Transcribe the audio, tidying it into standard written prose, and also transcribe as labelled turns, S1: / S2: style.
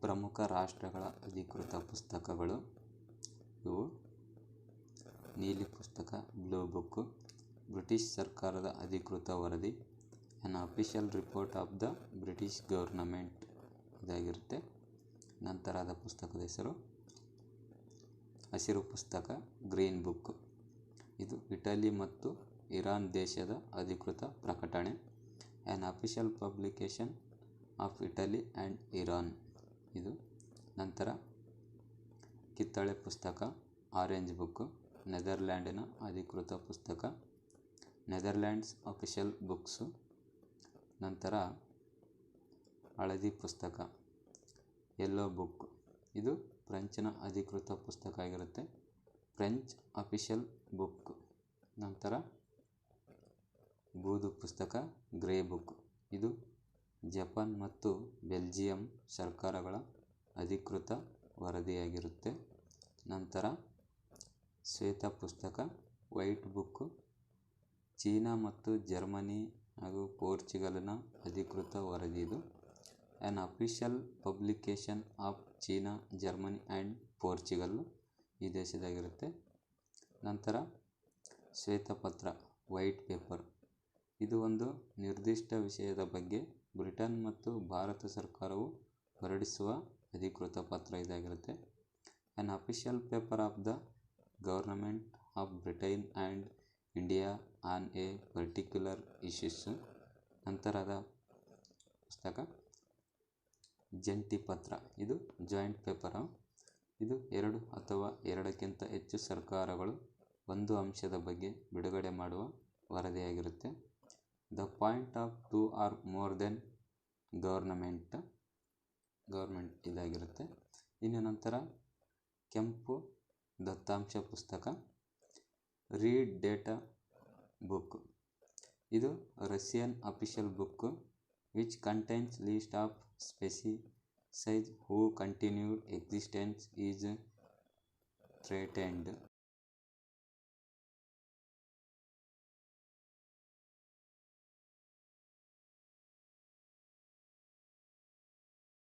S1: ಪ್ರಮುಖ ರಾಷ್ಟ್ರಗಳ ಅಧಿಕೃತ ಪುಸ್ತಕಗಳು ಇವು: ನೀಲಿ ಪುಸ್ತಕ, ಬ್ಲೂ ಬುಕ್, ಬ್ರಿಟಿಷ್ ಸರ್ಕಾರದ ಅಧಿಕೃತ ವರದಿ, on official report of the British government ಇದಾಗಿರುತ್ತೆ. ನಂತರದ ಪುಸ್ತಕದ ಹೆಸರು ಹಸಿರು ಪುಸ್ತಕ, ಗ್ರೀನ್ ಬುಕ್. ಇದು ಇಟಲಿ ಮತ್ತು ಇರಾನ್ ದೇಶದ ಅಧಿಕೃತ ಪ್ರಕಟಣೆ, on official publication of Italy and Iran ಇದು. ನಂತರ ಕಿತ್ತಳೆ ಪುಸ್ತಕ, ಆರೆಂಜ್ ಬುಕ್, ನೆದರ್ಲ್ಯಾಂಡಿನ ಅಧಿಕೃತ ಪುಸ್ತಕ, ನೆದರ್ಲ್ಯಾಂಡ್ಸ್ ಅಫಿಷಿಯಲ್ ಬುಕ್ಸು. ನಂತರ ಹಳದಿ ಪುಸ್ತಕ, ಯೆಲ್ಲೋ ಬುಕ್. ಇದು ಫ್ರೆಂಚಿನ ಅಧಿಕೃತ ಪುಸ್ತಕ ಆಗಿರುತ್ತೆ, ಫ್ರೆಂಚ್ ಅಫಿಷಿಯಲ್ ಬುಕ್. ನಂತರ ಬೂದು ಪುಸ್ತಕ, ಗ್ರೇ ಬುಕ್. ಇದು ಜಪಾನ್ ಮತ್ತು ಬೆಲ್ಜಿಯಂ ಸರ್ಕಾರಗಳ ಅಧಿಕೃತ ವರದಿಯಾಗಿರುತ್ತೆ. ನಂತರ ಶ್ವೇತ ಪುಸ್ತಕ, ವೈಟ್ ಬುಕ್, ಚೀನಾ ಮತ್ತು ಜರ್ಮನಿ ಹಾಗೂ ಪೋರ್ಚುಗಲ್ನ ಅಧಿಕೃತ ವರದಿ ಇದು, on official publication of China, Germany and Portugal ಈ ದೇಶದಾಗಿರುತ್ತೆ. ನಂತರ ಶ್ವೇತಪತ್ರ, ವೈಟ್ ಪೇಪರ್. ಇದು ಒಂದು ನಿರ್ದಿಷ್ಟ ವಿಷಯದ ಬಗ್ಗೆ ಬ್ರಿಟನ್ ಮತ್ತು ಭಾರತ ಸರ್ಕಾರವು ಹೊರಡಿಸುವ ಅಧಿಕೃತ ಪತ್ರ ಇದಾಗಿರುತ್ತೆ, on official paper of the government of Britain and India on A particular issues. ನಂತರದ ಪುಸ್ತಕ ಜಂಟಿ ಪತ್ರ, ಇದು ಜಾಯಿಂಟ್ ಪೇಪರ್. ಇದು 2 ಅಥವಾ 2ಕ್ಕಿಂತ ಹೆಚ್ಚು ಸರ್ಕಾರಗಳು ಒಂದು ಅಂಶದ ಬಗ್ಗೆ ಬಿಡುಗಡೆ ಮಾಡುವ ವರದಿಯಾಗಿರುತ್ತೆ, the point of 2 or more than government ಇದಾಗಿರುತ್ತೆ. ಇನ್ನು ನಂತರ ಕೆಂಪು ದತ್ತಾಂಶ ಪುಸ್ತಕ, ರೀಡ್ ಡೇಟಾ ಬುಕ್. ಇದು Russian official book which contains list of species who continued existence is threatened.